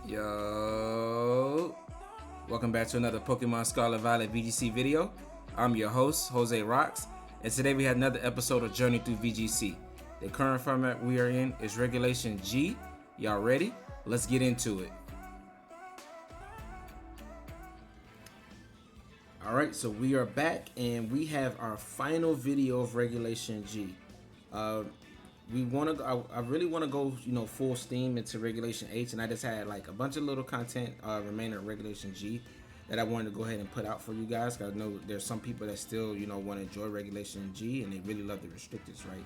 Yo, welcome back to another Pokemon Scarlet Violet VGC video. I'm your host, Jose Rocks, and today we have another episode of Journey Through VGC. The current format we are in is Regulation G. Y'all ready? Let's get into it. Alright, so we are back and we have our final video of Regulation G. I really want to go, full steam into Regulation H, and I just had like a bunch of little content remaining at Regulation G that I wanted to go ahead and put out for you guys. Cause I know there's some people that still, want to enjoy Regulation G and they really love the restricteds, right?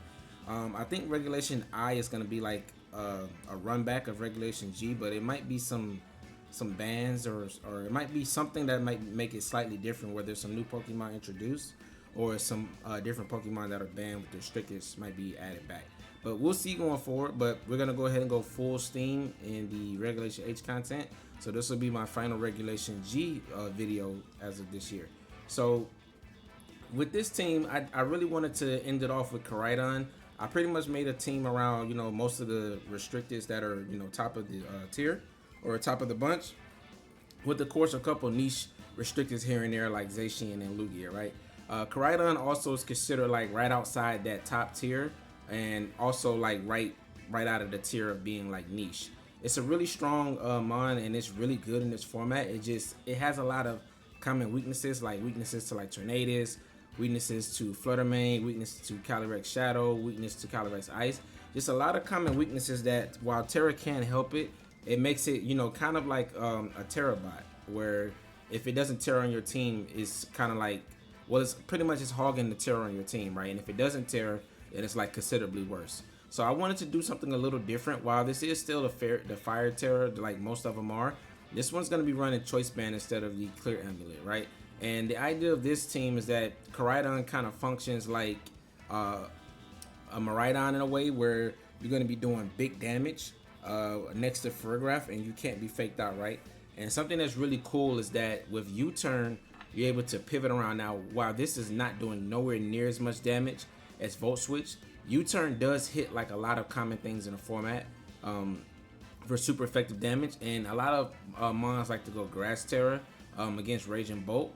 I think Regulation I is going to be like a run back of Regulation G, but it might be some bans or it might be something that might make it slightly different, where there's some new Pokemon introduced or some different Pokemon that are banned with the restricteds might be added back. But we'll see going forward, but we're going to go ahead and go full steam in the Regulation H content. So this will be my final Regulation G video as of this year. So with this team, I really wanted to end it off with Koraidon. I pretty much made a team around, most of the restricteds that are, top of the tier or top of the bunch. With, of course, a couple niche restricteds here and there like Zacian and Lugia, right? Koraidon also is considered like right outside that top tier, and also like right out of the tier of being like niche. It's a really strong mon, and it's really good in this format. It has a lot of common weaknesses, like weaknesses to like Tornadus, weaknesses to Fluttermane, weaknesses to Calyrex Shadow, weakness to Calyrex Ice. Just a lot of common weaknesses that, while Tera can't help it, it makes it, kind of like a Tera bot, where if it doesn't Tera on your team, it's kind of like, well, it's pretty much just hogging the Tera on your team, right? And if it doesn't Tera, then it's like considerably worse. So I wanted to do something a little different. While this is still the fire Tera, like most of them are, this one's going to be running Choice Band instead of the Clear Amulet, right? And the idea of this team is that Koraidon kind of functions like a Miraidon in a way, where you're going to be doing big damage next to Farigiraf, and you can't be faked out, right? And something that's really cool is that with U-turn, you're able to pivot around. Now, while this is not doing nowhere near as much damage as Volt Switch, U-turn does hit like a lot of common things in the format for super effective damage, and a lot of mons like to go Grass Tera against Raging Bolt.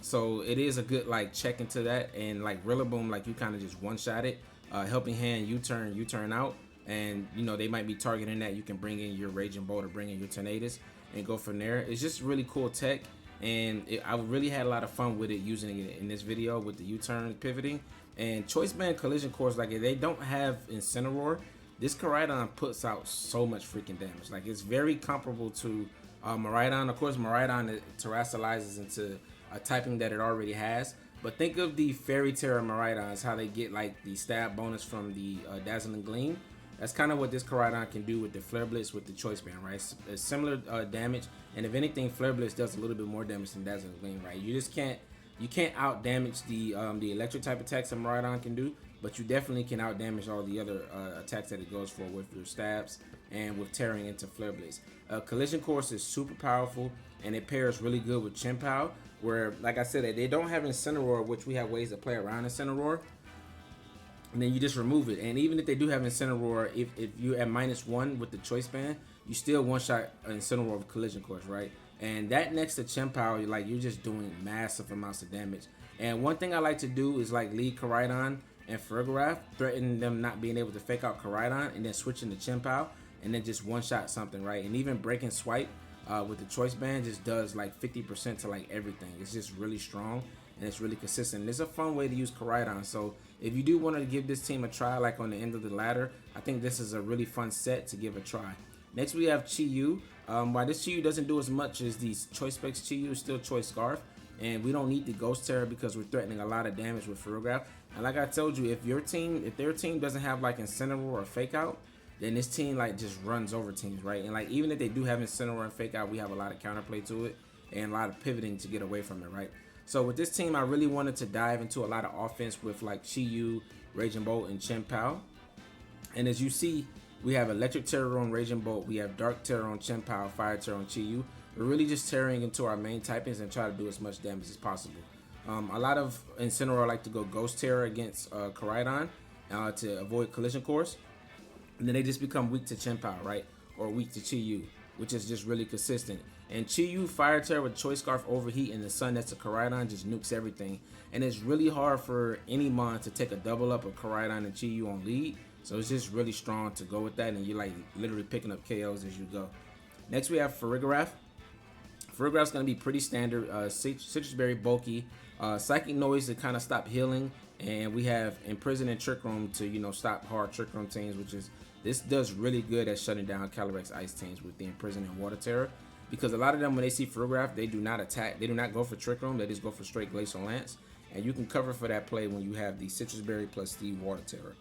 So it is a good like check into that, and like Rillaboom, like you kind of just one-shot it. Helping Hand, U-turn out, and they might be targeting that. You can bring in your Raging Bolt or bring in your Tornadus and go from there. It's just really cool tech, and I really had a lot of fun with it, using it in this video with the U-turn pivoting. And Choice Band Collision Course, like if they don't have Incineroar, this Koraidon puts out so much freaking damage. Like it's very comparable to Miraidon. Of course, Miraidon terrestrializes into a typing that it already has. But think of the Fairy Tera Miraidons, how they get like the stab bonus from the Dazzling Gleam. That's kind of what this Koraidon can do with the Flare Blitz with the Choice Band, right? It's similar damage, and if anything, Flare Blitz does a little bit more damage than Dazzling Gleam, right? You can't out damage the electric type attacks that Miraidon can do, but you definitely can out damage all the other attacks that it goes for with your stabs and with tearing into Flare Blitz. Collision Course is super powerful, and it pairs really good with Chien-Pao, where, like I said, they don't have Incineroar, which we have ways to play around Incineroar, and then you just remove it. And even if they do have Incineroar, if you're at -1 with the Choice Band, you still one-shot Incineroar with Collision Course, right? And that next to Chien-Pao, you're just doing massive amounts of damage. And one thing I like to do is like lead Koraidon and Farigiraf, threaten them not being able to fake out Koraidon, and then switching to Chien-Pao, and then just one-shot something, right? And even breaking Swipe with the Choice Band just does like 50% to like everything. It's just really strong, and it's really consistent. It's a fun way to use Koraidon. So if you do want to give this team a try, like on the end of the ladder, I think this is a really fun set to give a try. Next we have Chi-Yu. While this Chi-Yu doesn't do as much as these Choice Specs, Chi-Yu is still Choice Scarf, and we don't need the Ghost Tera because we're threatening a lot of damage with Farigiraf. And like I told you, if their team doesn't have like Incineroar or Fake Out, then this team like just runs over teams, right? And like even if they do have Incineroar and Fake Out, we have a lot of counterplay to it and a lot of pivoting to get away from it, right? So with this team, I really wanted to dive into a lot of offense with like Chi-Yu, Raging Bolt, and Chien-Pao. And as you see, we have Electric Tera on Raging Bolt, we have Dark Tera on Chien-Pao, Fire Tera on Chi-Yu. We're really just tearing into our main typings and try to do as much damage as possible. A lot of Incineroar like to go Ghost Tera against Koraidon to avoid Collision Course. And then they just become weak to Chien-Pao, right? or weak to Chi-Yu, which is just really consistent. And Chi-Yu, Fire Tera with Choice Scarf, Overheat, and the Sun that's a Koraidon just nukes everything. And it's really hard for any mon to take a double up of Koraidon and Chi-Yu on lead. So it's just really strong to go with that, and you're like literally picking up KOs as you go. Next we have Farigiraf. Farigiraf's going to be pretty standard. Sitrus Berry, bulky. Psychic Noise to kind of stop healing. And we have Imprison and Trick Room to, you know, stop hard Trick Room teams, which is, this does really good at shutting down Calyrex Ice teams with the Imprison and Water Terror. Because a lot of them, when they see Farigiraf, they do not attack. They do not go for Trick Room. They just go for straight Glacial Lance. And you can cover for that play when you have the Sitrus Berry plus the Water Terror.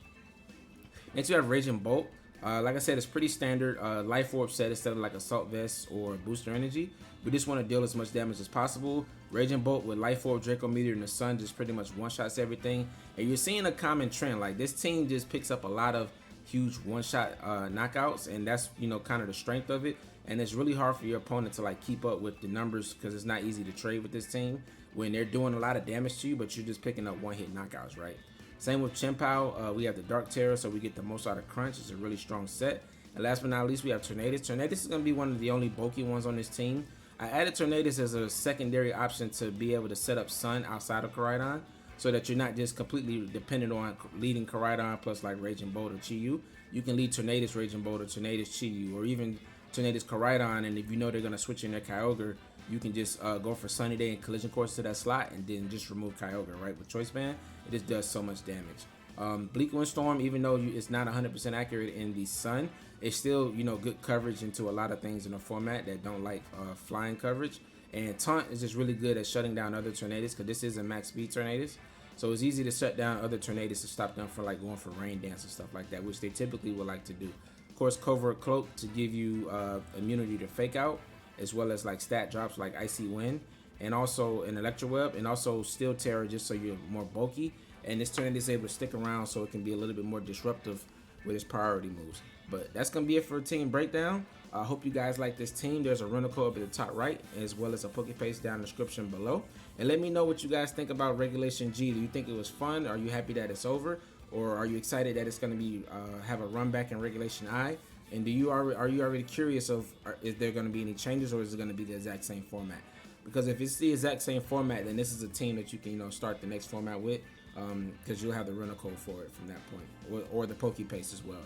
Next, we have Raging Bolt. Like I said, it's pretty standard. Life Orb set instead of like Assault Vest or Booster Energy. We just want to deal as much damage as possible. Raging Bolt with Life Orb, Draco Meteor, and the Sun just pretty much one-shots everything. And you're seeing a common trend. Like, this team just picks up a lot of huge one-shot knockouts, and that's, you know, kind of the strength of it. And it's really hard for your opponent to like keep up with the numbers, because it's not easy to trade with this team when they're doing a lot of damage to you, but you're just picking up one-hit knockouts, right? Same with Chien-Pao. We have the Dark Terror, so we get the most out of Crunch. It's a really strong set. And last but not least, we have Tornadus. Tornadus is going to be one of the only bulky ones on this team. I added Tornadus as a secondary option to be able to set up Sun outside of Koraidon, so that you're not just completely dependent on leading Koraidon plus like Raging Bolt or Chi-Yu. You can lead Tornadus, Raging Bolt, or Tornadus, Chi-Yu, or even Tornadus, Koraidon, and if you know they're going to switch in their Kyogre, you can just go for Sunny Day and Collision Course to that slot, and then just remove Kyogre, right? With Choice Band, it just does so much damage. Bleak Windstorm, even though it's not 100% accurate in the Sun, it's still, you know, good coverage into a lot of things in the format that don't like flying coverage. And Taunt is just really good at shutting down other Tornadus, because this is a max speed Tornadus. So it's easy to shut down other Tornadus to stop them from like going for Rain Dance and stuff like that, which they typically would like to do. Of course, Covert Cloak to give you immunity to Fake Out, as well as like stat drops like Icy Wind, and also an Electro Web, and also Steel Terror, just so you're more bulky. And this Tornadus is able to stick around, so it can be a little bit more disruptive with its priority moves. But that's going to be it for Team Breakdown. I hope you guys like this team. There's a rental code up at the top right, as well as a Pokepaste down in the description below. And let me know what you guys think about Regulation G. Do you think it was fun? Are you happy that it's over? Or are you excited that it's going to be have a run back in Regulation I? And are you already curious of, is there going to be any changes, or is it going to be the exact same format? Because if it's the exact same format, then this is a team that you can, you know, start the next format with, because you'll have the rental code for it from that point, or the Pokepaste as well,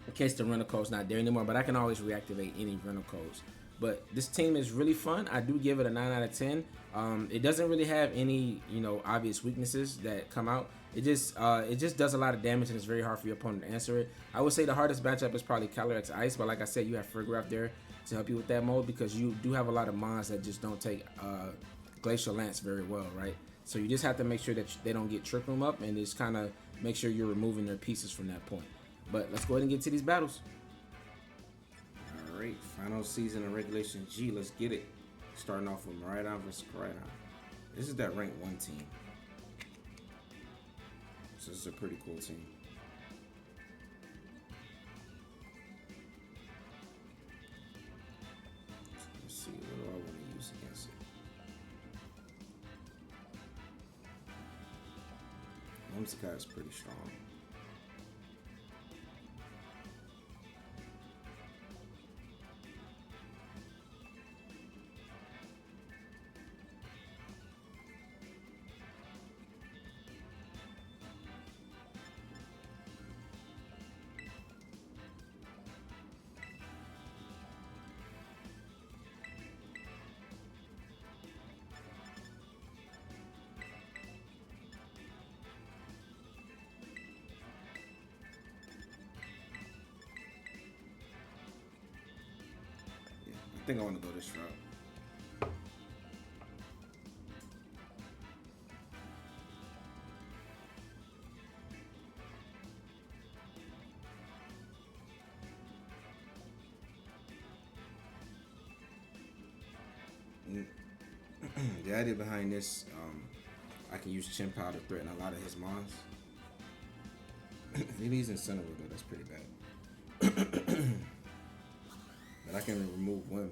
in case the rental code's not there anymore. But I can always reactivate any rental codes. But this team is really fun. I do give it a 9 out of 10. It doesn't really have any, you know, obvious weaknesses that come out. It just does a lot of damage, and it's very hard for your opponent to answer it. I would say the hardest matchup is probably Calyrex Ice, but like I said, you have Farigiraf there to help you with that mode, because you do have a lot of mons that just don't take Glacial Lance very well, right? So you just have to make sure that they don't get Trick Room up, and just kind of make sure you're removing their pieces from that point. But let's go ahead and get to these battles. Alright, final season of Regulation G. Let's get it. Starting off with Koraidon versus Koraidon. This is that rank 1 team. So this is a pretty cool team. Let's see, what do I want to use against it? Whimsicott is pretty strong. I think I want to go this route. The idea behind this, I can use Chien-Pao to threaten a lot of his mons. If he leaves Incineroar, though, that's pretty bad. But I can remove one.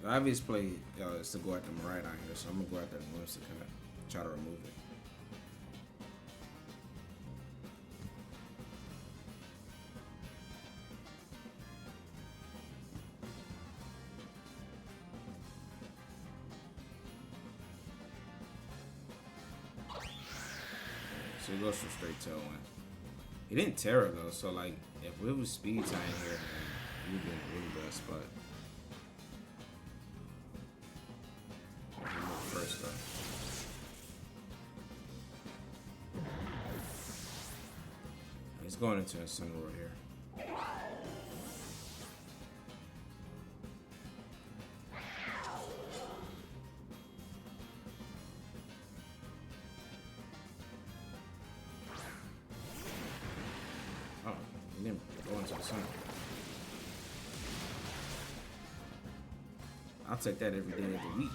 The obvious play is to go at the Koraidon here, so I'm gonna go at that Whimsicott, try to remove it. So he goes for straight tailwind. He didn't Tera though, so like if we was speed time here, we would be in a really bad spot. First though. He's going into Incineroar here. Oh, he didn't go into the sun. I'll take that every day of the week.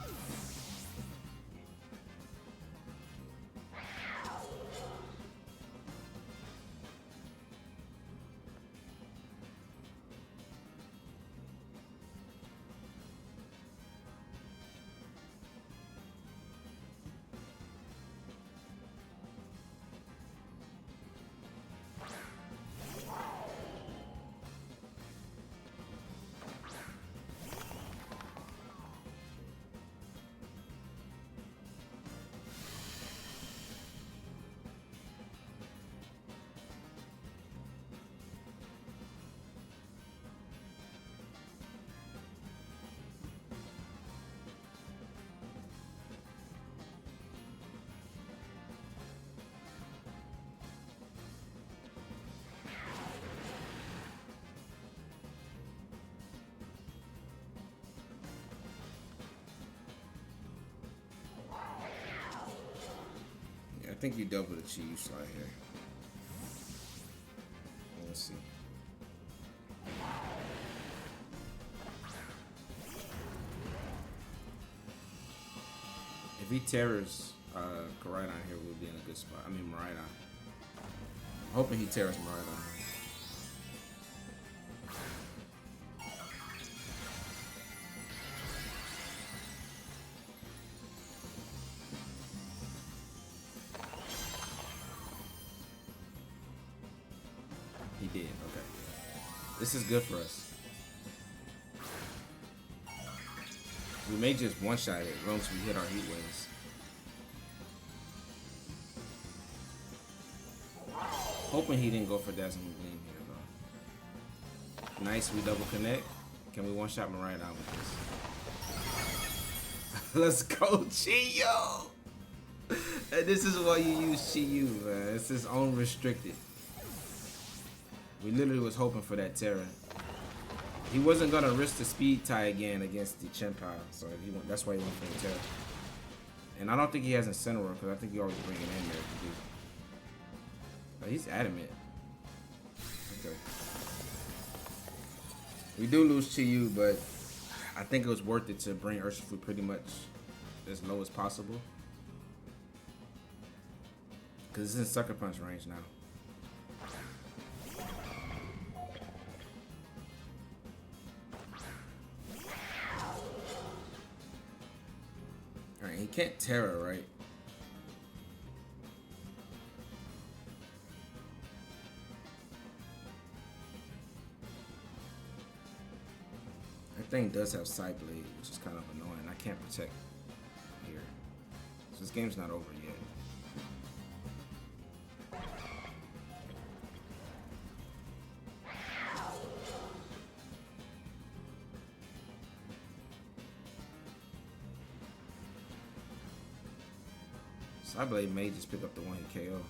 I think you double the Chi slide here. Let's see. If he Teras Koraidon here, we'll be in a good spot. I mean, Koraidon. I'm hoping he Teras Koraidon. He did, okay. This is good for us. We may just one-shot it once we hit our heat wings. Hoping he didn't go for Dazzling Gleam here, though. Nice, we double connect. Can we one-shot Koraidon with this? Let's go, Chi-Yu! And this is why you use Chi-Yu, man. It's his own restricted. We literally was hoping for that Tera. He wasn't gonna risk the speed tie again against the Chien-Pao, so that's why he went for the Tera. And I don't think he has Incineroar because I think he always bring it in there to do. But he's adamant. Okay. We do lose Chi-Yu, but I think it was worth it to bring Urshifu pretty much as low as possible. Because it's in Sucker Punch range now. Alright, he can't Tera, right? That thing does have Side Blade, which is kind of annoying. I can't protect here. So this game's not over yet. Side Blade may just pick up the one-hit KO.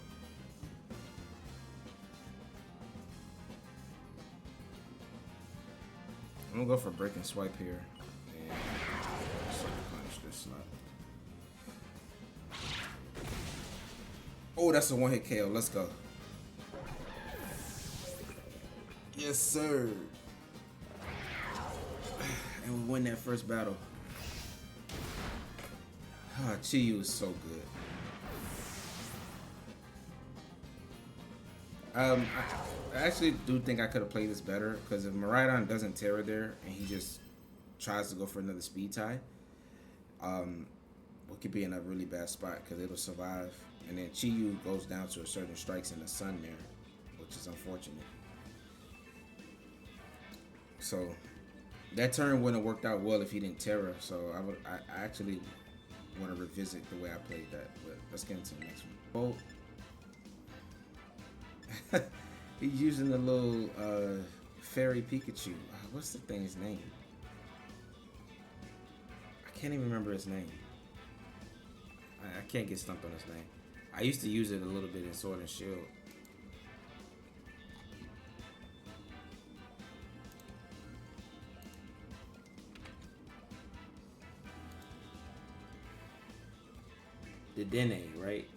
I'm gonna go for break and swipe here. And Sucker Punch this slot. Oh, that's a one-hit KO. Let's go. Yes, sir. And we win that first battle. Ah, Chi-Yu is so good. I actually do think I could have played this better because if Koraidon doesn't Tera there and he just tries to go for another speed tie, we could be in a really bad spot because it'll survive. And then Chi-Yu goes down to a certain strikes in the sun there, which is unfortunate. So that turn wouldn't have worked out well if he didn't Tera. So I actually want to revisit the way I played that. But let's get into the next one. Oh, he's using the little fairy Pikachu. What's the thing's name? I can't even remember his name. I can't get stumped on his name. I used to use it a little bit in Sword and Shield. The Dene, right?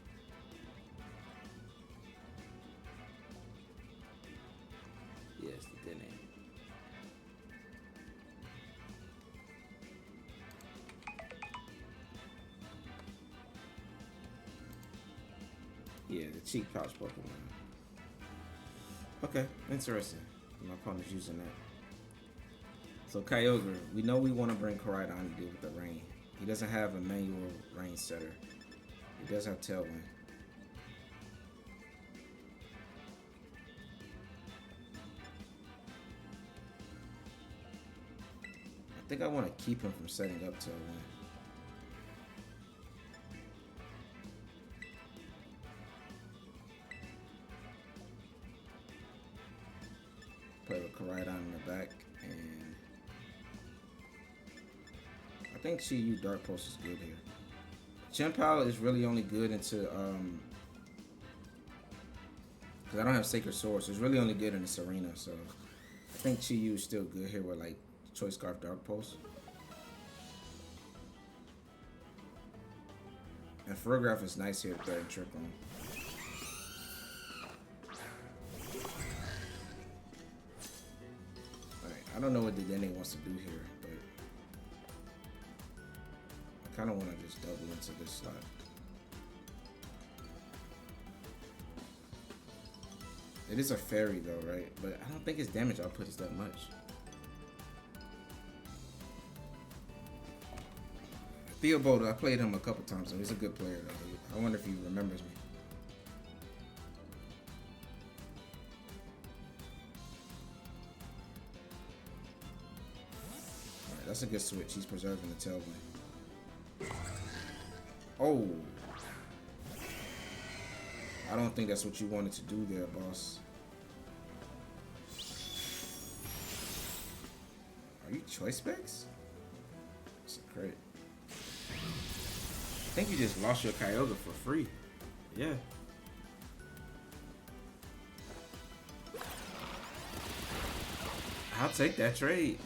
Yes, the Dene. Yeah, the cheek pouch Pokemon. Okay, interesting. My opponent's using that. So Kyogre, we know we want to bring Koraidon to deal with the rain. He doesn't have a manual rain setter. He does have Tailwind. I think I want to keep him from setting up Tailwind. Play with Koraidon in the back, and I think Chi-Yu Dark Pulse is good here. Chien-Pao is really only good into because I don't have Sacred Sword, so it's really only good in this arena. So I think Chi-Yu is still good here with like Choice Scarf Dark Pulse. And Farigiraf is nice here to threaten Trick on. I don't know what the Dene wants to do here, but I kind of want to just double into this slot. It is a fairy though, right? But I don't think his damage output is that much. Theobold, I played him a couple times, and he's a good player though. I wonder if he remembers me. That's a good switch. He's preserving the Tailwind. Oh. I don't think that's what you wanted to do there, boss. Are you Choice Specs? That's a crit. I think you just lost your Kyogre for free. Yeah. I'll take that trade.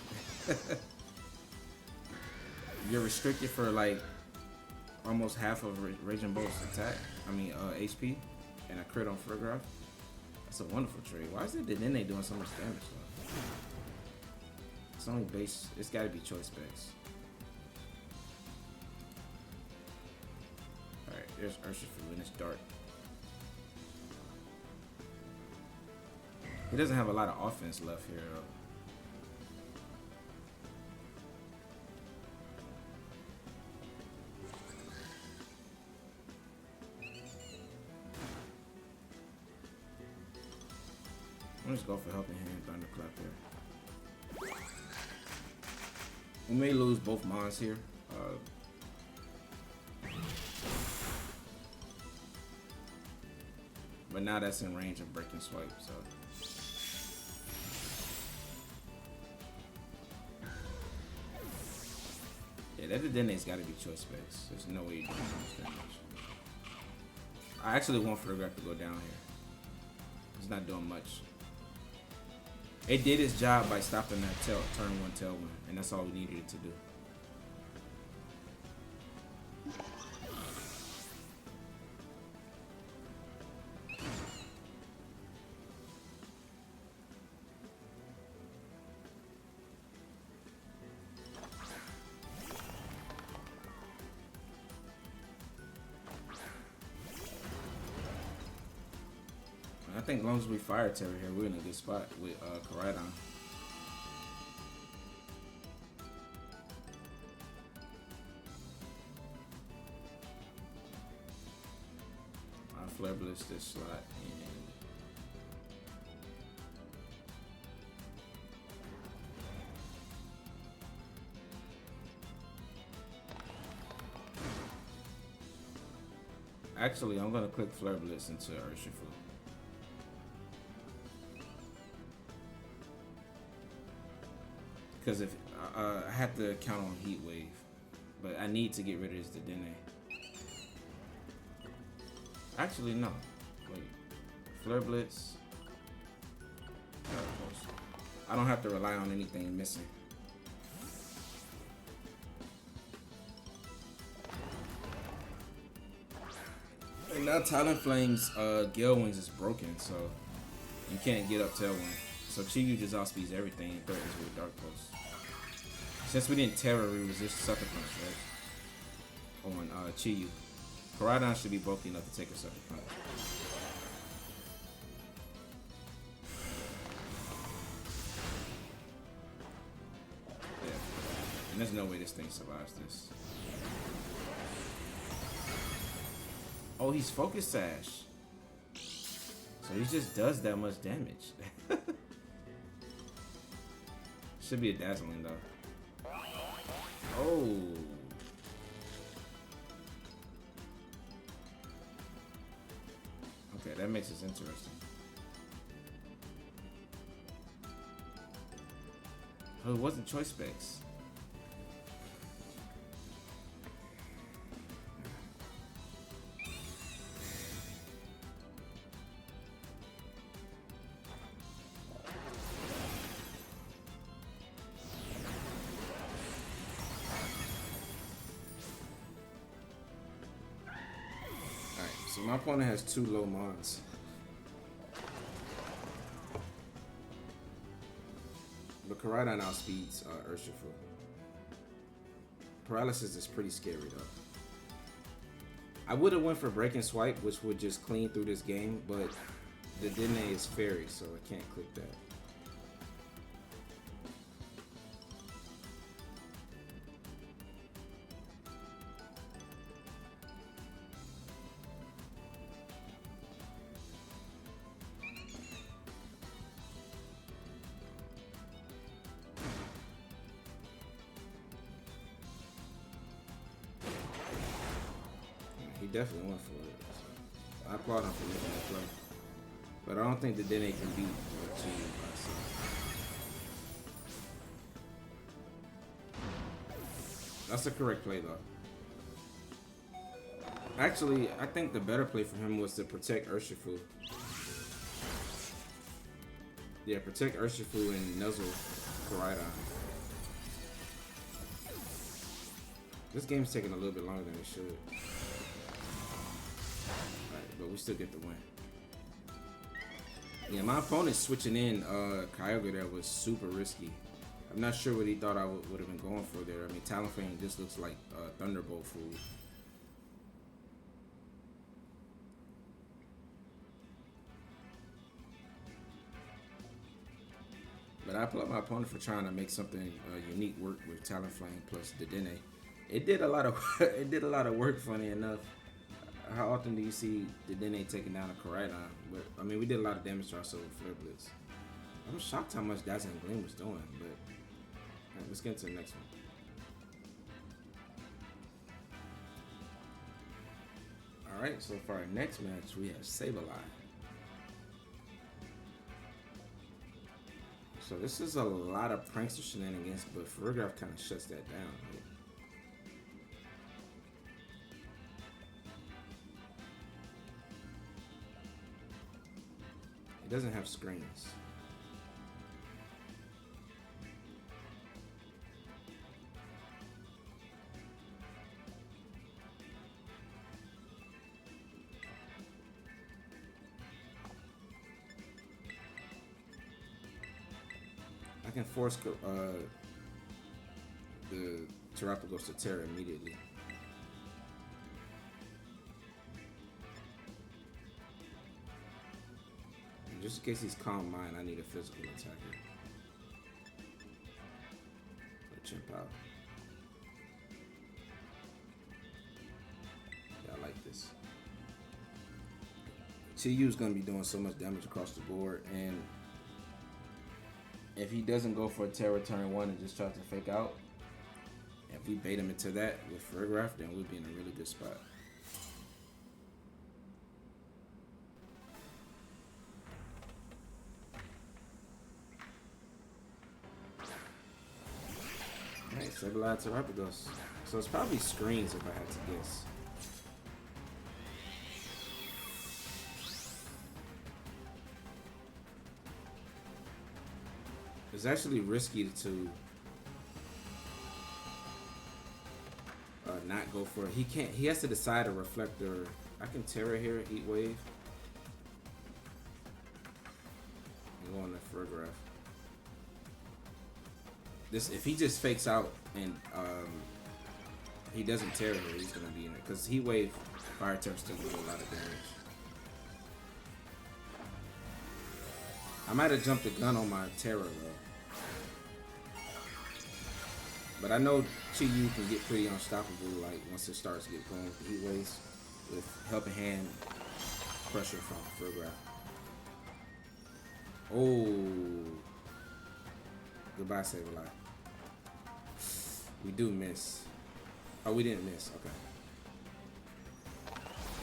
You're restricted for like almost half of Raging Bolt's attack. HP, and a crit on Farigiraf. That's a wonderful trade. Why is it that then they doing so much damage though? It's only base. It's got to be Choice Specs. All right, there's Urshifu and it's dark. He doesn't have a lot of offense left here though. Let's go for Helping Hand, Thunderclap there. We may lose both mons here. But now that's in range of Breaking Swipe, so. Yeah, that Dene's got to be Choice Specs. There's no way you can do so much damage. I actually want Farigiraf to go down here. He's not doing much. It did its job by stopping that turn 1 Tailwind, and that's all we needed it to do. I think as long as we fire Tera here, we're in a good spot with Koraidon. Flare Blitz this slot. Actually, I'm gonna click Flare Blitz into Urshifu. Because if I have to count on Heat Wave, but I need to get rid of this Dedenne. Actually, no. Wait, Flare Blitz. I don't have to rely on anything missing. And now Talonflame's Gale Wings is broken, so you can't get up Tailwind. So Chi-Yu just outspeeds everything and threatens with Dark Pulse. Since we didn't Tera, we resist Sucker Punch, right? On Chi-Yu. Koraidon should be broken enough to take a Sucker Punch. Yeah. And there's no way this thing survives this. Oh, he's Focus Sash. So he just does that much damage. Should be a Dazzling though. Oh. Okay, that makes this interesting. Oh, it wasn't Choice Specs. So my opponent has 2 low mons. But Koraidon outspeeds Urshifu. Paralysis is pretty scary though. I would have went for Break and Swipe, which would just clean through this game, but the Dedenne is Fairy, so I can't click that. He definitely went for it. So I applaud him for making that play. But I don't think the Dedenne can beat Chi-Yu by itself. That's the correct play though. Actually, I think the better play for him was to protect Urshifu. Yeah, protect Urshifu and nuzzle Koraidon. This game's taking a little bit longer than it should. But we still get the win. Yeah, my opponent switching in Kyogre there was super risky. I'm not sure what he thought I would have been going for there. I mean, Talonflame just looks like Thunderbolt food. But I applaud my opponent for trying to make something unique work with Talonflame plus Dedenne. It did a lot of work, funny enough. How often do you see Dedenne taking down a Koraidon? But I mean, we did a lot of damage to ourselves with Flare Blitz. I'm shocked how much Dazzling Gleam was doing, but alright, let's get into the next one. Alright, so for our next match, we have Sableye. So this is a lot of prankster shenanigans, but Farigiraf kind of shuts that down. Right? It doesn't have screens. I can force the Terapagos to Tera immediately. Just in case he's Calm Mind, I need a physical attacker. Or Chien-Pao. Yeah, I like this. TU is going to be doing so much damage across the board, and if he doesn't go for a Tera turn 1 and just tries to fake out, if we bait him into that with Farigiraf, then we'll be in a really good spot. Alright, Sableye to Rapidus. So it's probably screens if I had to guess. It's actually risky to not go for it. He can't. He has to decide a reflector. I can Tera here, Heat Wave, and go on the Farigiraf. This, if he just fakes out and he doesn't Tera here, he's gonna be in it because Heat Wave, Fire Tera still gonna do a lot of damage. I might have jumped the gun on my Tera though. But I know Chi Yu can get pretty unstoppable like once it starts to get going with the Heat Waves with helping hand pressure from Farigiraf. Oh, goodbye Sableye. We do miss. Oh, we didn't miss. Okay.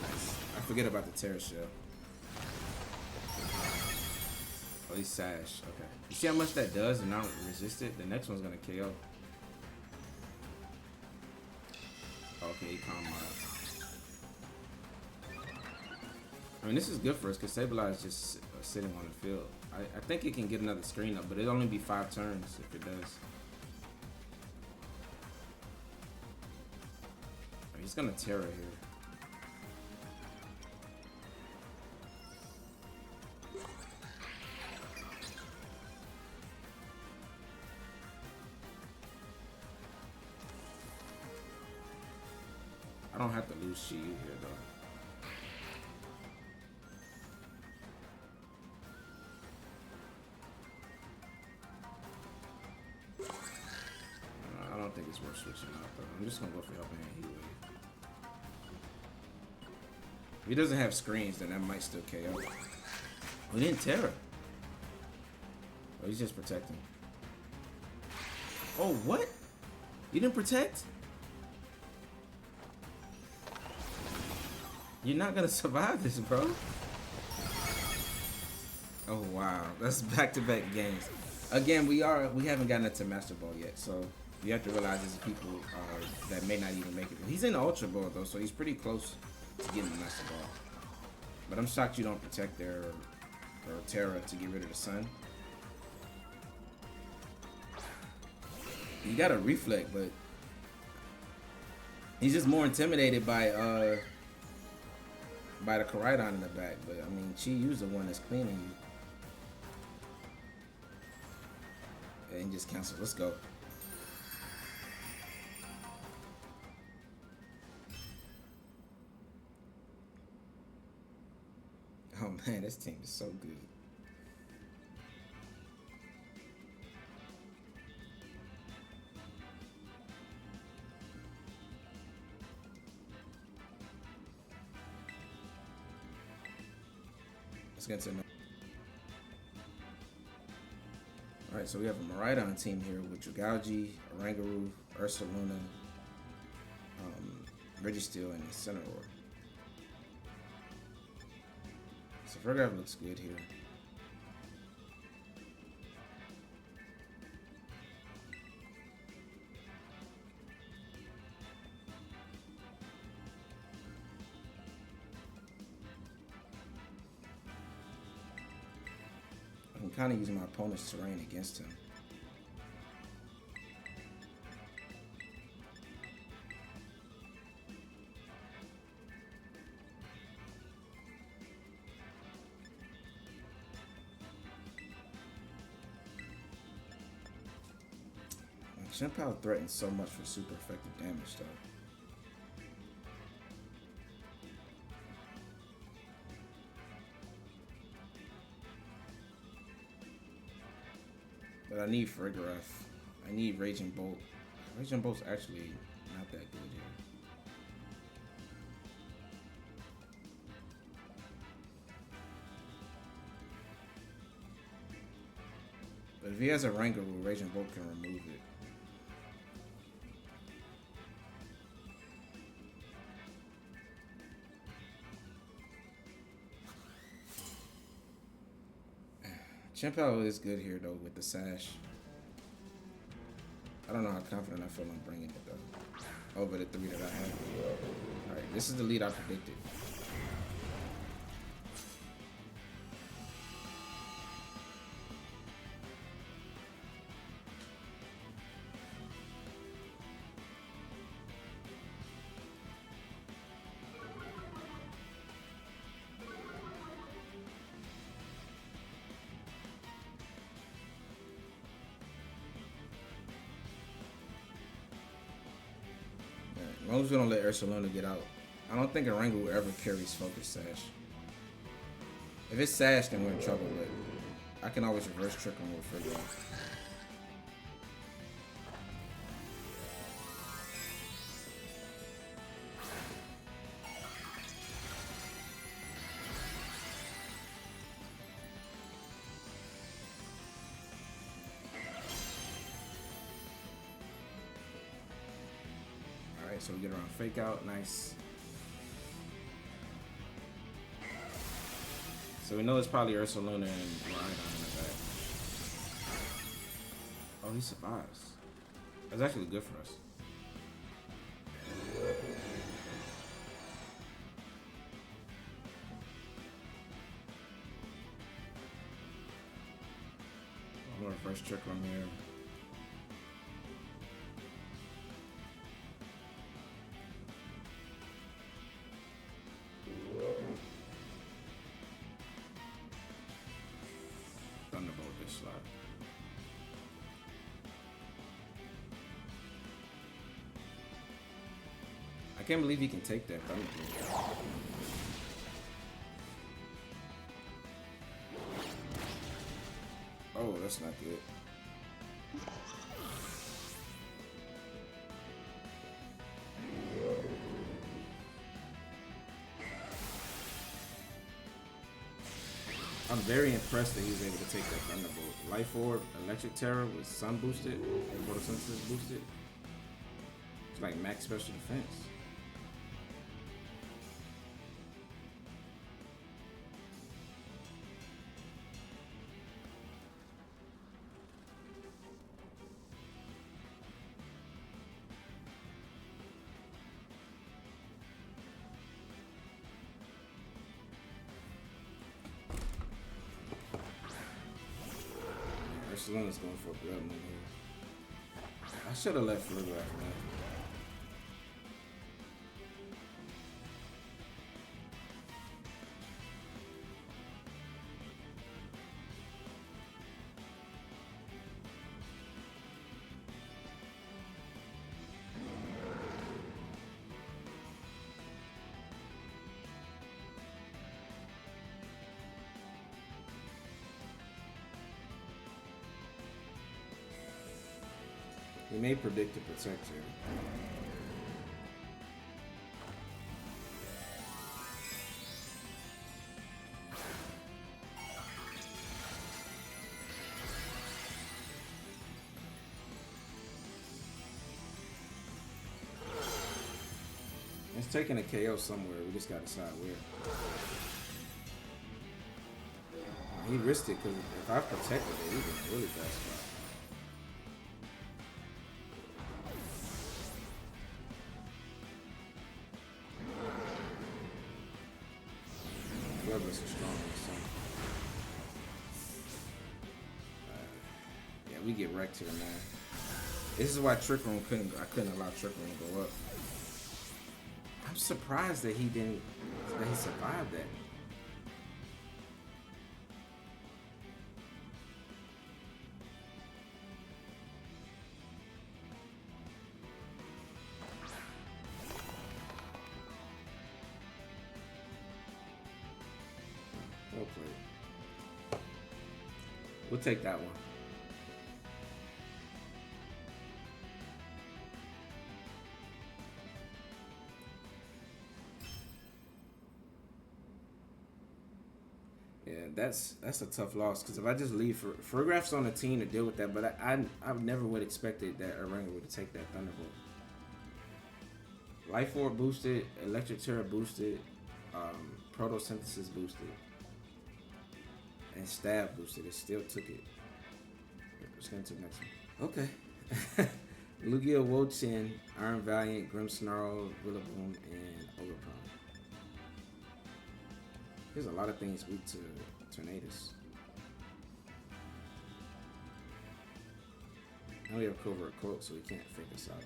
Nice. I forget about the Tera shell. Oh, he's Sash. Okay. You see how much that does and not resist it? The next one's gonna KO. Okay, calm out. I mean, this is good for us because Sableye is just sitting on the field. I think it can get another screen up, but it'll only be 5 turns if it does. He's gonna Tera here. I don't have to lose Chi Yu here though. I don't think it's worth switching out though. I'm just gonna go for helping hand Heat Wave. If he doesn't have screens, then that might still KO. We didn't Tera. Oh, he's just protecting. Oh, what? You didn't protect? You're not gonna survive this, bro. Oh wow, that's back-to-back games. Again, we haven't gotten into Master Ball yet, so you have to realize there's people that may not even make it. He's in Ultra Ball though, so he's pretty close to getting the Master Ball. But I'm shocked you don't protect there or Tera to get rid of the sun. You got a reflect, but he's just more intimidated by the Koraidon in the back. But I mean, Chi Yu's the one that's cleaning you. And just cancel. Let's go. Oh man, this team is so good. Let's get to know. Alright, so we have a Koraidon team here with Dragalge, Oranguru, Ursaluna, Registeel, and Cineroar. So Farigiraf looks good here. I'm kind of using my opponent's terrain against him. Chien-Pao threatens so much for super effective damage though. But I need Farigiraf. I need Raging Bolt. Raging Bolt's actually not that good here. But if he has a Rangaroo, Raging Bolt can remove it. Chien-Pao is good here though with the Sash. I don't know how confident I feel on bringing it though over the 3 that I have. All right, this is the lead I predicted. As long as we don't let Ursaluna get out. I don't think a Rangaroo ever carries Focus Sash. If it's Sash, then we're in trouble, but I can always reverse trick him with Farigiraf. So we get around Fake Out, nice. So we know it's probably Ursaluna and Koraidon in the back. Oh, he survives. That's actually good for us. I'm gonna reverse trick on here. I can't believe he can take that Thunderbolt. Oh, that's not good. I'm very impressed that he was able to take that Thunderbolt. Life Orb, Electric Tera with Sun boosted, Photosynthesis boosted. It's like max special defense. Barcelona's going for a blood move here. I should have left Farigiraf, man. He may predict to protect here. It's taking a KO somewhere. We just gotta decide where. He risked it because if I protected it, he's in a really bad spot. We get wrecked here, man. This is why Trick Room I couldn't allow Trick Room to go up. I'm surprised that he survived that. Well played. We'll take that one. that's a tough loss because if I just leave Farigiraf's on the team to deal with that, but I never would expected that Oranga would take that Thunderbolt. Life Orb boosted, Electric Tera boosted, Photosynthesis boosted, and Stab boosted. It still took it. Let's get into the next one. Okay. Lugia, Wo-Chin, Iron Valiant, Grimmsnarl, Rillaboom, and Ogerpon. There's a lot of things weak to Tornadus. Now we have Covert Cloak, so we can't fake us out.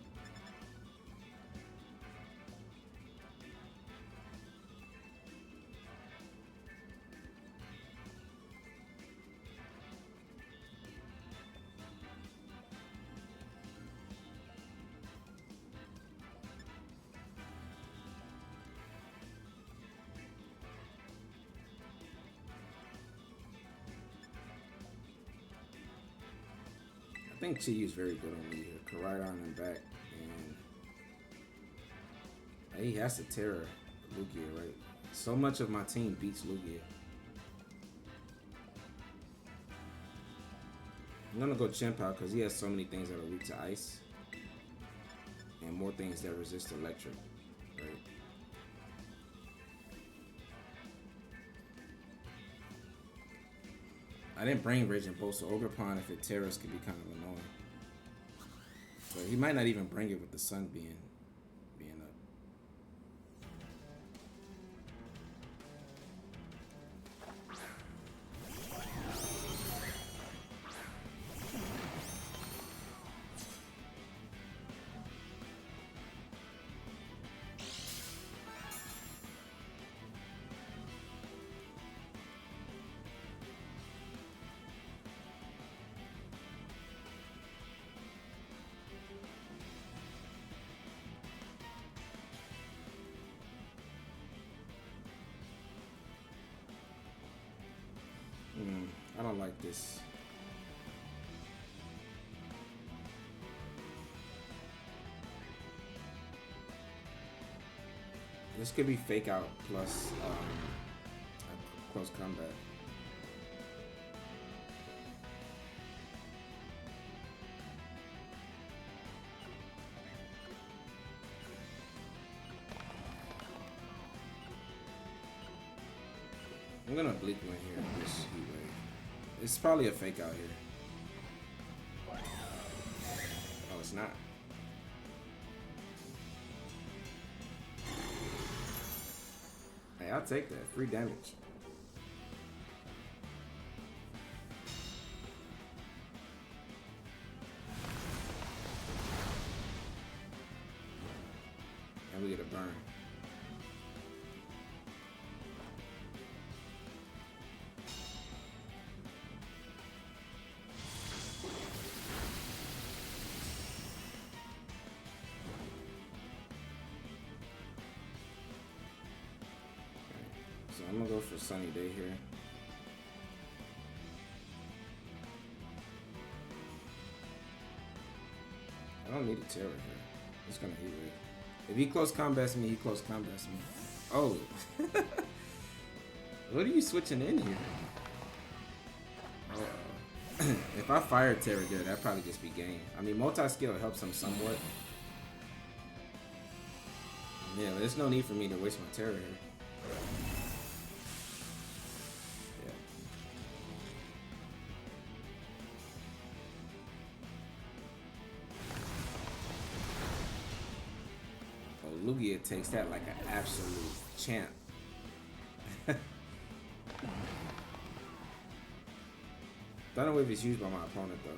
I think Chi is very good on me here. Koraidon and back, and he has to Tera Lugia, right? So much of my team beats Lugia. I'm gonna go Chien-Pao because he has so many things that are weak to ice, and more things that resist electric, right? I didn't bring Raging Bolt, so Ogerpon, if it Teras, could be kind of annoying. But he might not even bring it with the sun being up. I don't like this. This could be fake out plus close combat. I'm gonna bleak one here in this heat wave. It's probably a fake out here. Oh, it's not. Hey, I'll take that. Free damage. And we get a burn. So I'm gonna go for Sunny Day here. I don't need a Tera here. It's gonna heat wave. If he close combats me, he close combats me. Oh. What are you switching in here? If I fire Tera there, that'd probably just be game. I mean, multi-skill helps him somewhat. Yeah, there's no need for me to waste my Tera here. Lugia takes that like an absolute champ. Don't know if it's used by my opponent though.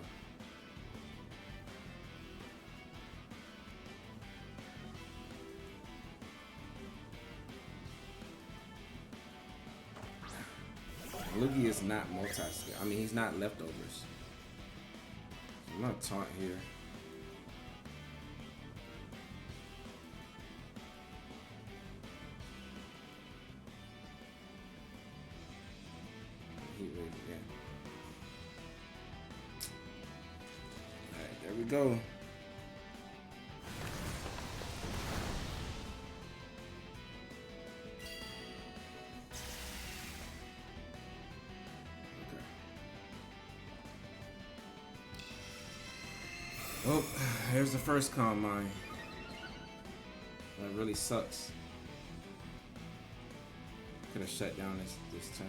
Lugia is not multi-skill. I mean, he's not leftovers. I'm gonna taunt here. Alright, there we go. Oh, here's the first calm mine. That really sucks. Could have shut down this turn.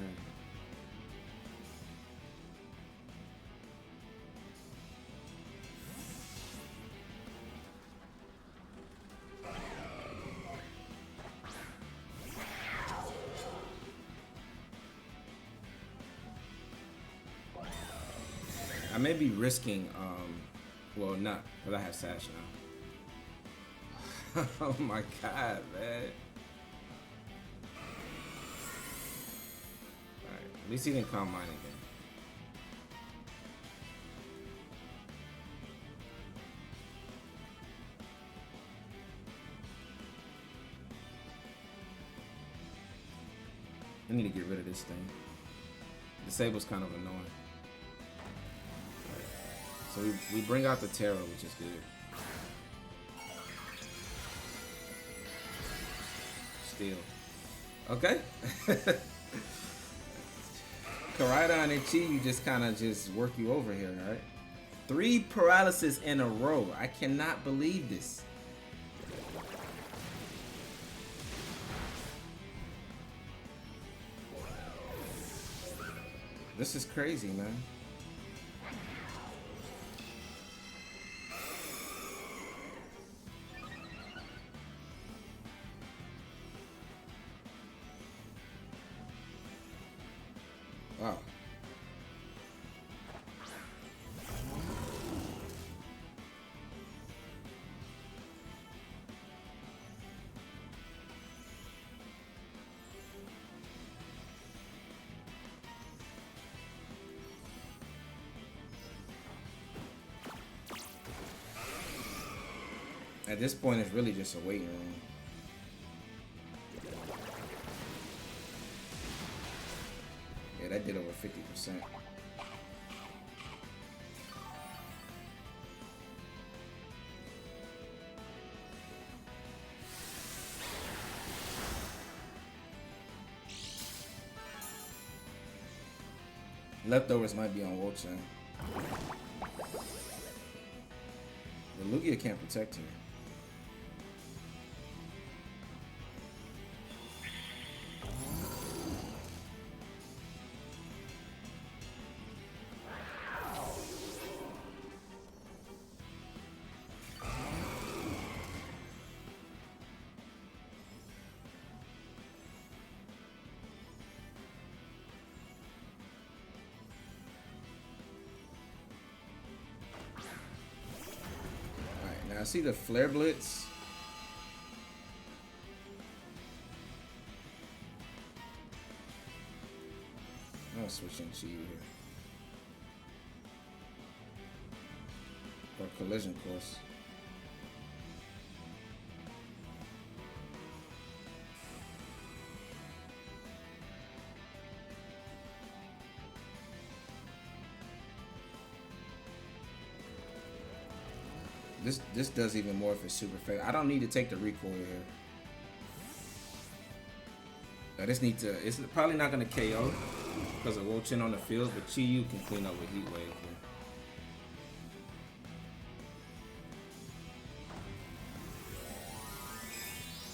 I may be risking, well, not, because I have Sash now. Oh my god, man. Alright, at least he didn't calm mine again. I need to get rid of this thing. Disable's kind of annoying. So we bring out the Tera, which is good. Steal. Okay. Koraidon and Chi, you just kind of just work you over here, right? 3 paralysis in a row. I cannot believe this. This is crazy, man. Wow. At this point, it's really just a waiting room. Yeah, that did over 50%. Leftovers might be on Wolchan. The Lugia can't protect him. I see the Flare Blitz. I'll switch into you here. Or Collision Course. This does even more if it's super fast. I don't need to take the recoil here. I just need to. It's probably not gonna KO because of Wolchan on the field, but Chi-Yu can clean up with Heat Wave here.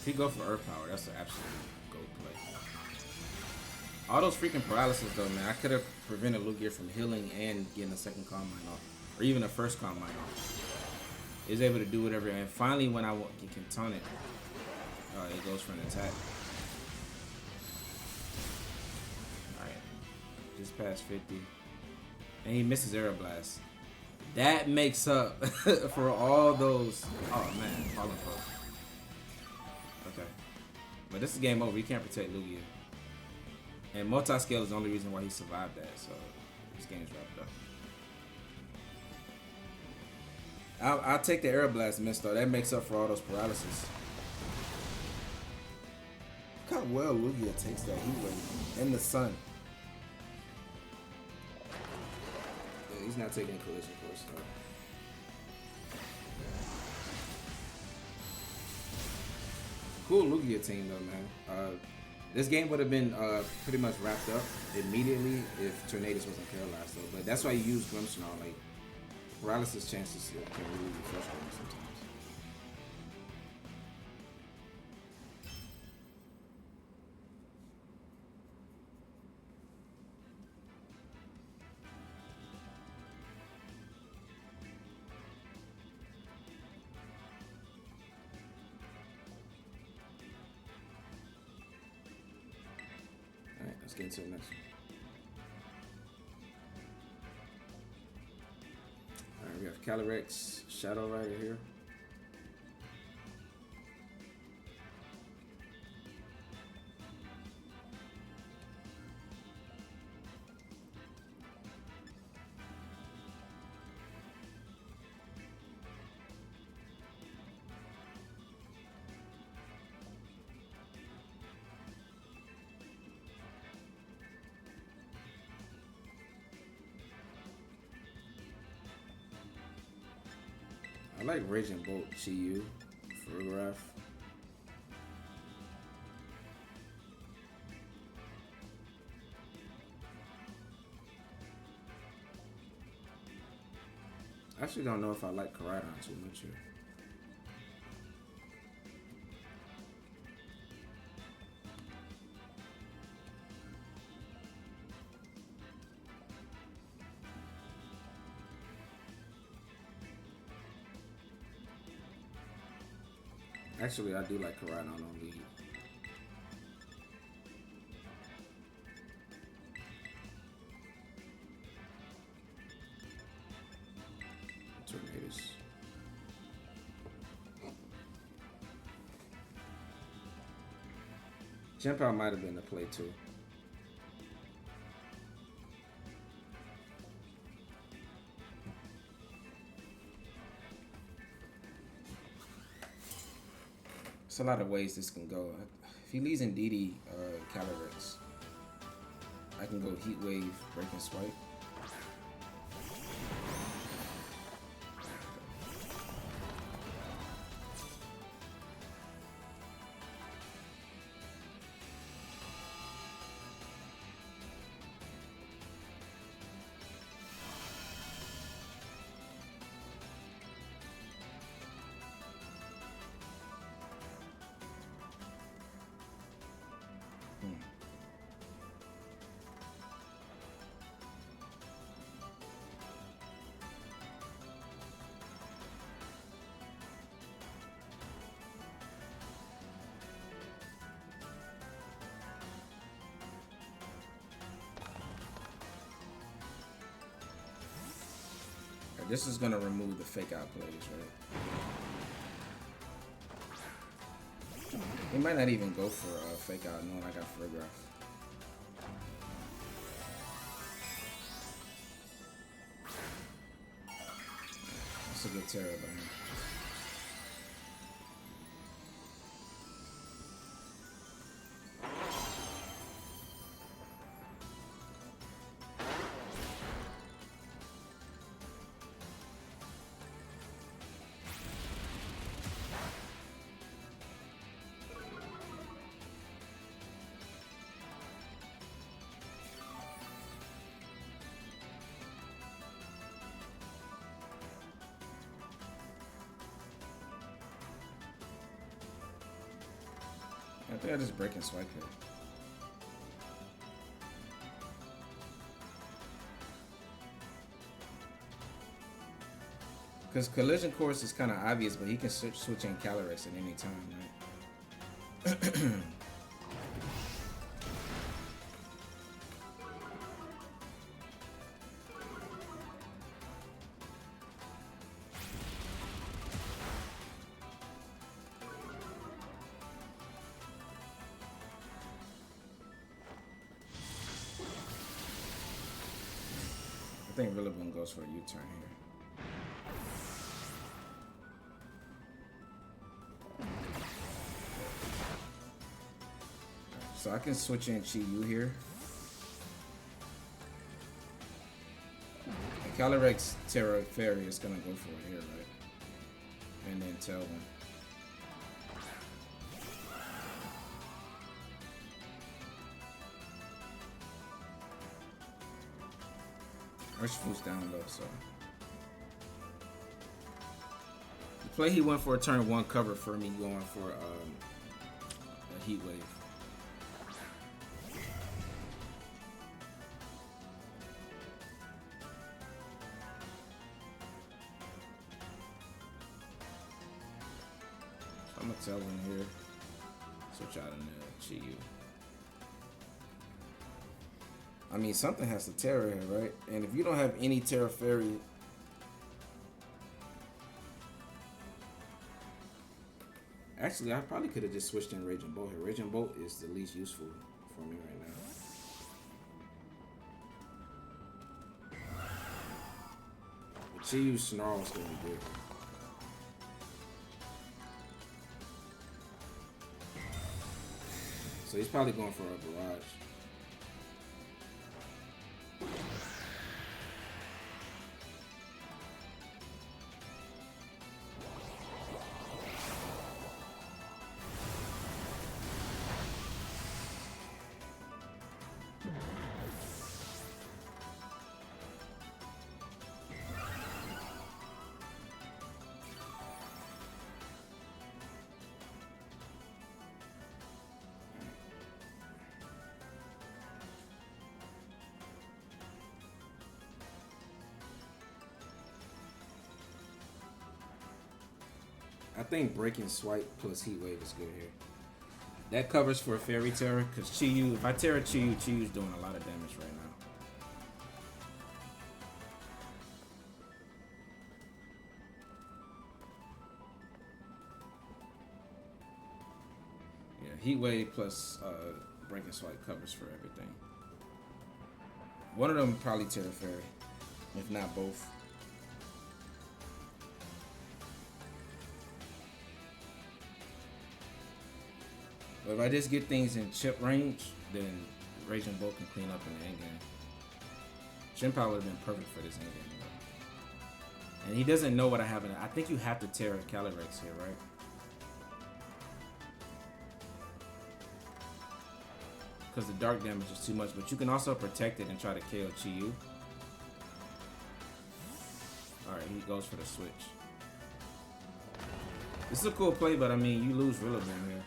If he go for Earth Power, that's an absolute gold play. All those freaking paralysis though, man. I could have prevented Lugia from healing and getting a second Calm Mind off, or even a first Calm Mind off. Is able to do whatever, and finally when I can taunt it, it goes for an attack. Alright, just past 50. And he misses Aeroblast. That makes up for all those. Oh man, falling close. Okay. But this is game over. You can't protect Lugia. And multi-scale is the only reason why he survived that, so this game's wrapped up. I'll take the Aeroblast miss though. That makes up for all those paralysis. Look how well Lugia takes that Heat Wave in the sun. Yeah, he's not taking Collision Course though. Cool Lugia team though, man. This game would have been pretty much wrapped up immediately if Tornadus wasn't paralyzed though. But that's why you use Grimmsnarl. Like, Paralysis chances can really be frustrating sometimes. Alright, let's get into the next one. Alright, we have Calyrex, Shadow Rider here. I like Raging Bolt, Chi-Yu, Farigiraf. I actually don't know if I like Koraidon too much here. Actually, I do like Koraidon on lead. Tornadus. Chien-Pao might have been the play too. There's a lot of ways this can go. If he leads in DD Calyrex, I can go Heat Wave, Break and Swipe. This is gonna remove the fake out plays, right? He might not even go for a fake out knowing I got Farigiraf. That's a good Tera by him. I think I just break and swipe here. Because Collision Course is kind of obvious, but he can switch in Calyrex at any time, right? I think Rillaboom goes for a U-turn here. So I can switch in Chi-Yu here. And Calyrex Tera Fairy is gonna go for it here, right? And then Tailwind. Urshifu's down low, so Play he went for a turn 1 cover for me going for a heat wave. So I'm gonna tell him here. Switch out in the Chi-Yu. I mean, something has to Tera here, right? And if you don't have any Tera Fairy, actually, I probably could have just switched in Raging Bolt here. Raging Bolt is the least useful for me right now. But Chi-Yu Snarl is gonna be good. So he's probably going for a barrage. I think Breaking Swipe plus Heat Wave is good here. That covers for Fairy Tera, because Chi-Yu, if I Tera Chi-Yu, Chi-Yu's doing a lot of damage right now. Yeah, Heat Wave plus Breaking Swipe covers for everything. One of them probably Tera Fairy, if not both. But if I just get things in chip range, then Raging Bolt can clean up in the end game. Chien-Pao would have been perfect for this end game, though. And he doesn't know what I have in it. I think you have to Tera Calyrex here, right? Because the dark damage is too much, but you can also protect it and try to KO Chi-Yu. Alright, he goes for the switch. This is a cool play, but I mean, you lose Rillaboom here.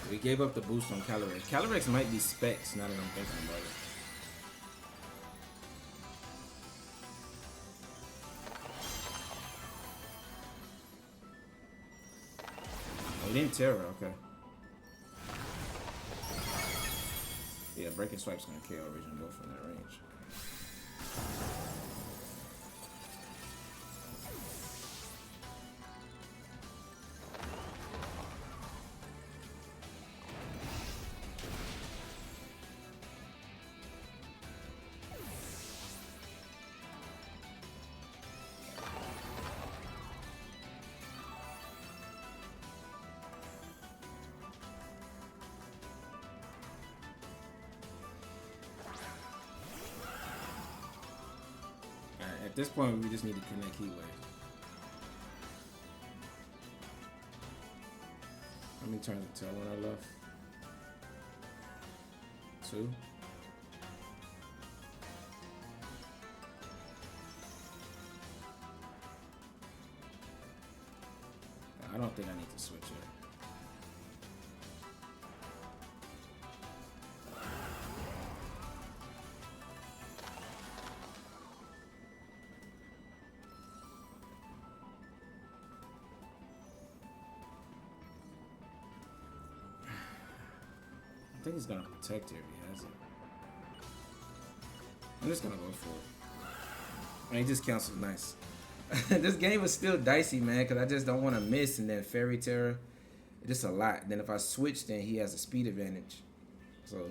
We gave up the boost on Calyrex. Calyrex might be specs now that I'm thinking about it. Oh, he didn't Tera, okay. Yeah, Breaking Swipe's gonna KO Raging Bolt from that range. At this point, we just need to connect Heat Wave. How many turns until when I left? 2. I don't think I need to switch it. I think he's gonna protect here if he has it. I'm just gonna go for it. And he just canceled. Nice. This game is still dicey, man, because I just don't want to miss. And then Fairy Tera, just a lot. Then if I switch, then he has a speed advantage. So,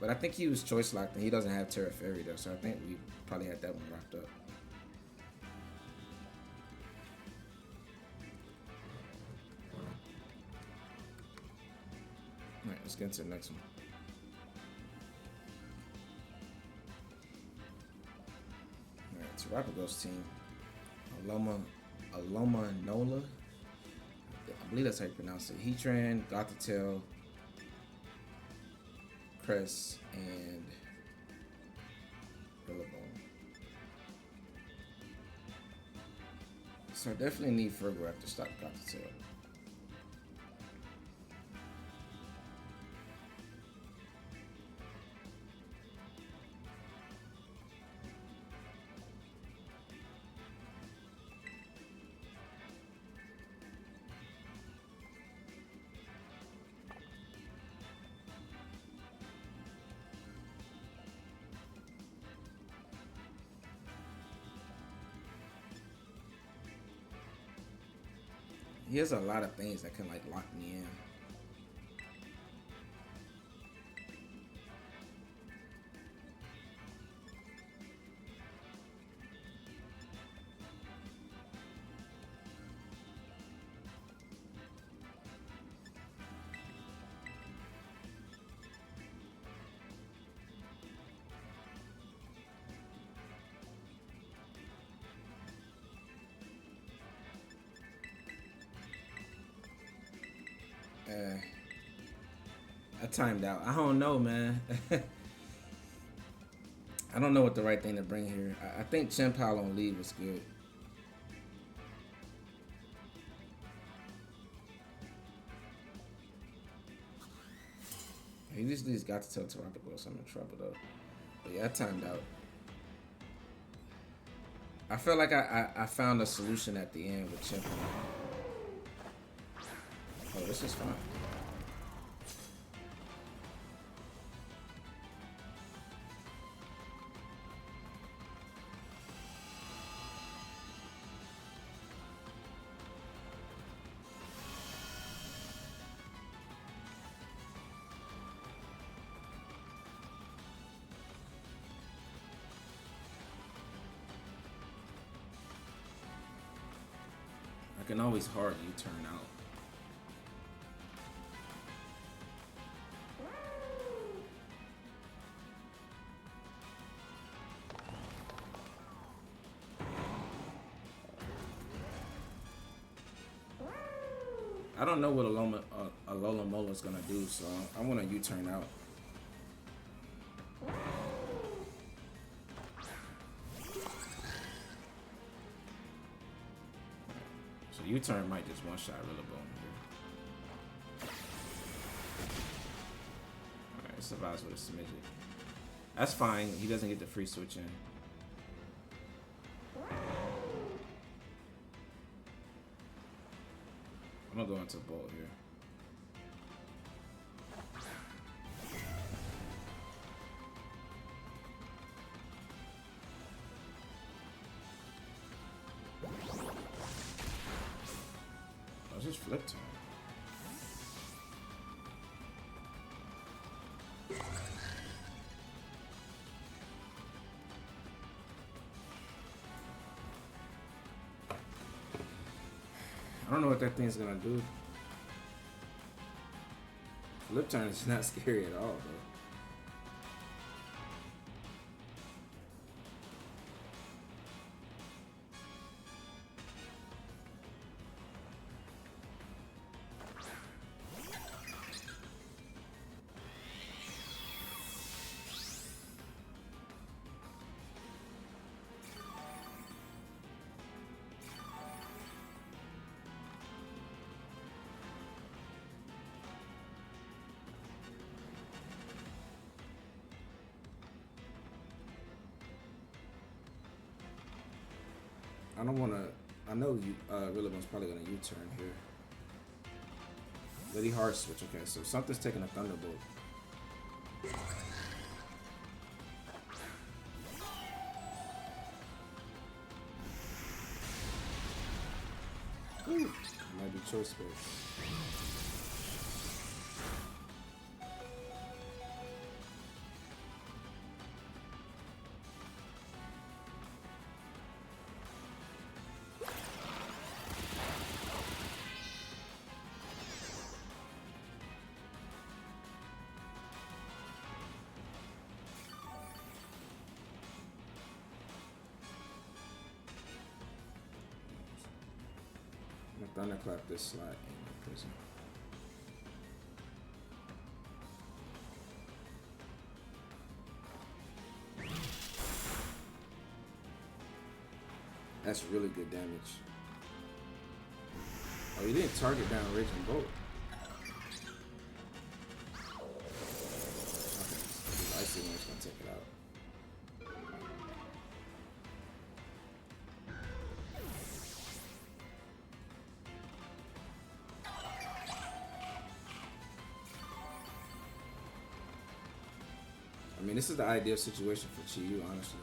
but I think he was choice locked, and he doesn't have Tera Fairy though. So I think we probably had that one wrapped up. Alright, let's get into the next one. Alright, Terrapago's team. Aloma Nola. I believe that's how you pronounce it. Heatran, Gothitelle, Cress, and So I definitely need Farigiraf to stop got the tail. He has a lot of things that can like lock me in. I timed out. I don't know, man. I don't know what the right thing to bring here. I think Chien-Pao on lead was good. He just got to tell Tornadus I'm in trouble though. But yeah, I timed out. I felt like I found a solution at the end with Chien-Pao. Oh, this is fine. I can always hard U-turn out. I don't know what a Lola Mola is gonna do, so I want to U-turn out. So U-turn might just one-shot Rillaboom here. Alright, it survives with a smidget. That's fine. He doesn't get the free switch in. I'm gonna go into Bolt here. I'll just flip to him. I don't know what that thing's gonna do. Flip turn is not scary at all, though. I don't want to. I know you. Rillaboom's probably gonna U-turn here. Really hard switch. Okay, so something's taking a Thunderbolt. Ooh, might be choice space. Thunderclap this slot in the prison. That's really good damage. Oh, you didn't target down Ridge and Bolt. Okay, I see when it's gonna take it out. I mean, this is the ideal situation for Chi-Yu, honestly.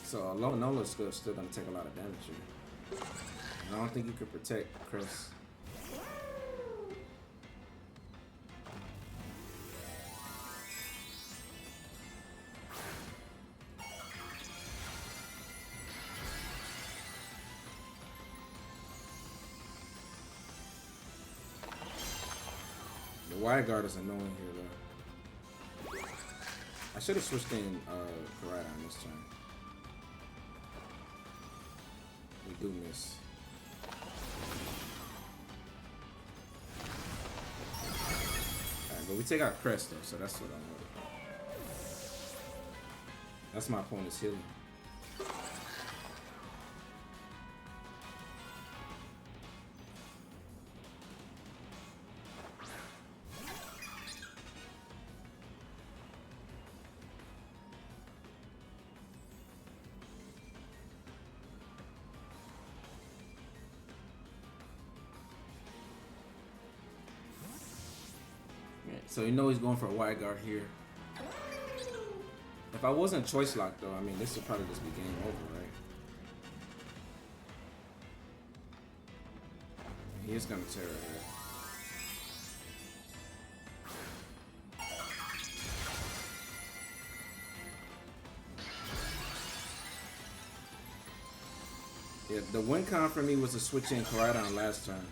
So Nola's still gonna take a lot of damage here. And I don't think you could protect Chris. The wide guard is annoying here though. I should have switched in Koraidon this turn. We do miss. Alright, but we take out Crest though, so that's what I'm worried about. That's my opponent's healing. So you know he's going for a wide guard here. If I wasn't choice locked though, I mean this would probably just be game over, right? He is gonna Tera here. Yeah, the win con for me was to switch in Koraidon last turn.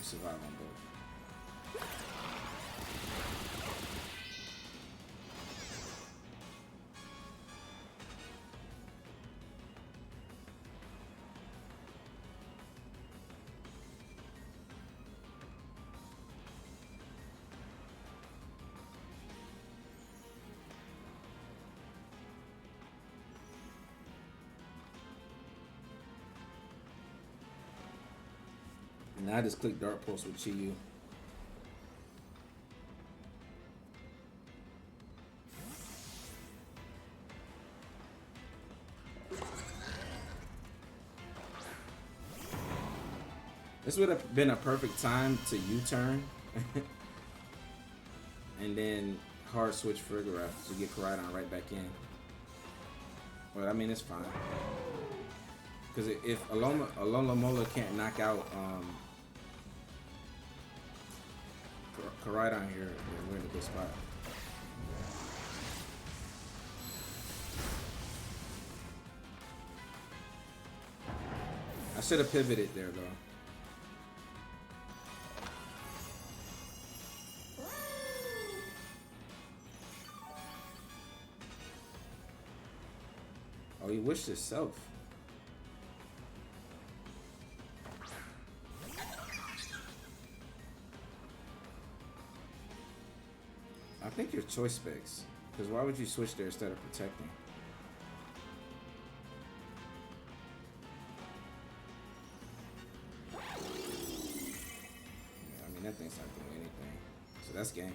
Survive on both. And I just click Dark Pulse with Chi-Yu. This would have been a perfect time to U-turn and then hard switch Farigiraf to get Koraidon right back in. But I mean, it's fine. Because if Alola can't knock out Koraidon here, we're in a good spot. I should have pivoted there though. Oh, he wished himself. I think your choice specs. Because why would you switch there instead of protecting? Yeah, I mean, that thing's not good. That's game.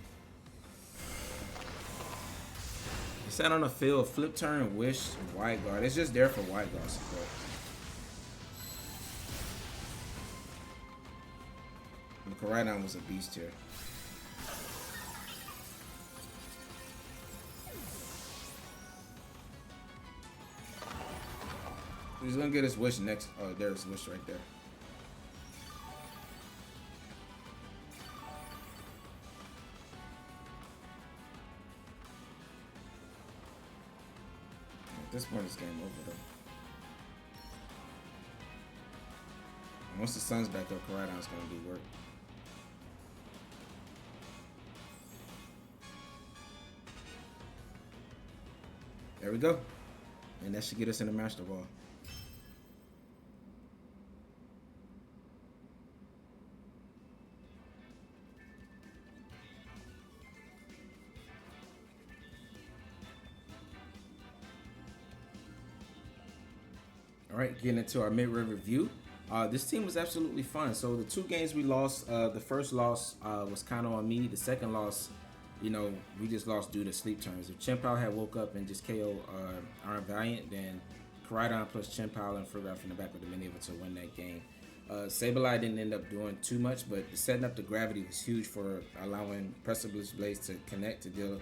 He sat on the field, flip turn, wish, wide guard. It's just there for wide guard support. The Koraidon was a beast here. He's gonna get his wish next. Oh, there's his wish right there. At this point, it's game over though. And once the sun's back up, Koraidon's gonna do work. There we go. And that should get us in the Master Ball. All right, getting into our mid-round review. This team was absolutely fun. So the 2 games we lost, the first loss was kind of on me. The second loss, you know, we just lost due to sleep turns. If Chien-Pao had woke up and just KO Iron Valiant, then Koraidon plus Chien-Pao and Farigiraf in the back would have been able to win that game. Sableye didn't end up doing too much, but setting up the gravity was huge for allowing Precipice Blaze to connect to deal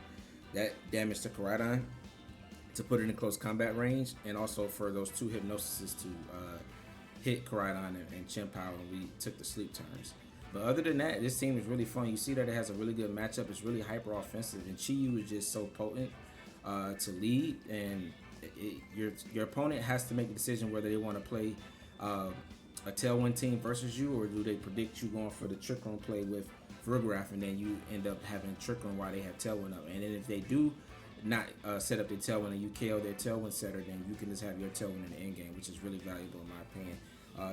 that damage to Koraidon, to put it in close combat range, and also for those 2 hypnosises to hit Koraidon and Chien-Pao, and we took the sleep turns. But other than that, this team is really fun. You see that it has a really good matchup. It's really hyper offensive, and Chi-Yu is just so potent to lead, and your opponent has to make a decision whether they want to play a Tailwind team versus you, or do they predict you going for the Trick Room play with Farigiraf, and then you end up having Trick Room while they have Tailwind up. And then if they do not set up their Tailwind and you KO their Tailwind setter, then you can just have your Tailwind in the end game, which is really valuable in my opinion.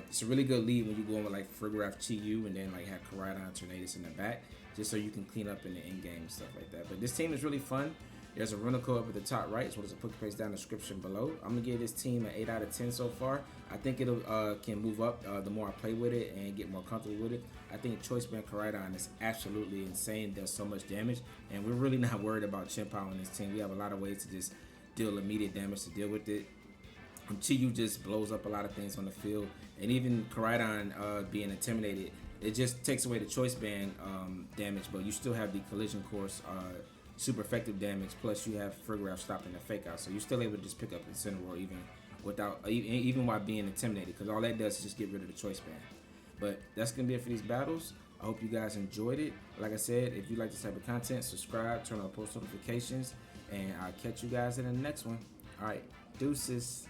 It's a really good lead when you go in with like Farigiraf, Chi-Yu, and then like have Koraidon, Tornadus in the back, just so you can clean up in the end game and stuff like that. But this team is really fun. There's a runner code up at the top right, as well as a quick paste down the description below. I'm gonna give this team an 8 out of 10 so far. I think it'll can move up the more I play with it and get more comfortable with it. I think Choice Band Koraidon is absolutely insane. Does so much damage, and we're really not worried about Chien-Pao on this team. We have a lot of ways to just deal immediate damage to deal with it. Chi-Yu just blows up a lot of things on the field, and even Koraidon being intimidated, it just takes away the Choice Band damage, but you still have the Collision Course super effective damage, plus you have Farigiraf stopping the fake out, so you're still able to just pick up Incineroar even while being intimidated, because all that does is just get rid of the Choice Band. But that's gonna be it for these battles. I hope you guys enjoyed it. Like I said, if you like this type of content, subscribe, turn on post notifications, and I'll catch you guys in the next one. All right, deuces.